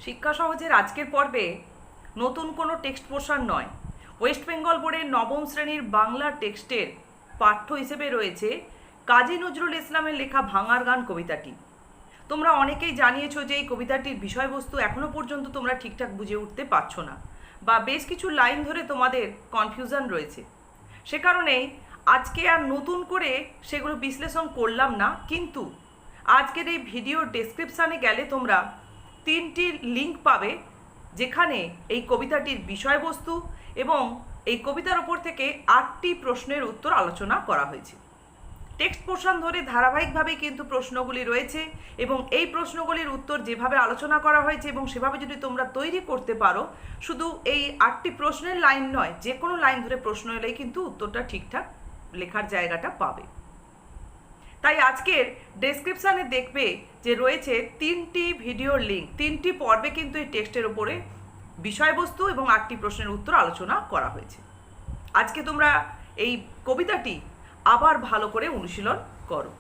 শিক্ষা সহজের আজকের পর্বে নতুন কোনো টেক্সট পোর্শন নয়, ওয়েস্ট বেঙ্গল বোর্ডের নবম শ্রেণীর বাংলা টেক্সটের পাঠ্য হিসেবে রয়েছে কাজী নজরুল ইসলামের লেখা ভাঙার গান কবিতাটি। তোমরা অনেকেই জানিয়েছো যে এই কবিতাটির বিষয়বস্তু এখনো পর্যন্ত তোমরা ঠিকঠাক বুঝে উঠতে পারছো না, বা বেশ কিছু লাইন ধরে তোমাদের কনফিউশন রয়েছে। সে কারণেই আজকে আর নতুন করে সেগুলো বিশ্লেষণ করলাম না, কিন্তু আজকের এই ভিডিওর ডেসক্রিপশানে গেলে তোমরা 3টি লিঙ্ক পাবে, যেখানে এই কবিতাটির বিষয়বস্তু এবং এই কবিতার ওপর থেকে 8টি প্রশ্নের উত্তর আলোচনা করা হয়েছে। টেক্সট পোর্শন ধরে ধারাবাহিকভাবে কিন্তু প্রশ্নগুলি রয়েছে, এবং এই প্রশ্নগুলির উত্তর যেভাবে আলোচনা করা হয়েছে এবং সেভাবে যদি তোমরা তৈরি করতে পারো, শুধু এই 8টি প্রশ্নের লাইন নয়, যে কোনো লাইন ধরে প্রশ্ন এলেই কিন্তু উত্তরটা ঠিকঠাক লেখার জায়গাটা পাবে। তাই আজকের ডেসক্রিপশানে দেখবে যে রয়েছে 3টি ভিডিওর লিঙ্ক। 3টি পর্বে কিন্তু এই টেক্সটের ওপরে বিষয়বস্তু এবং 8টি প্রশ্নের উত্তর আলোচনা করা হয়েছে। আজকে তোমরা এই কবিতাটি আবার ভালো করে অনুশীলন করো।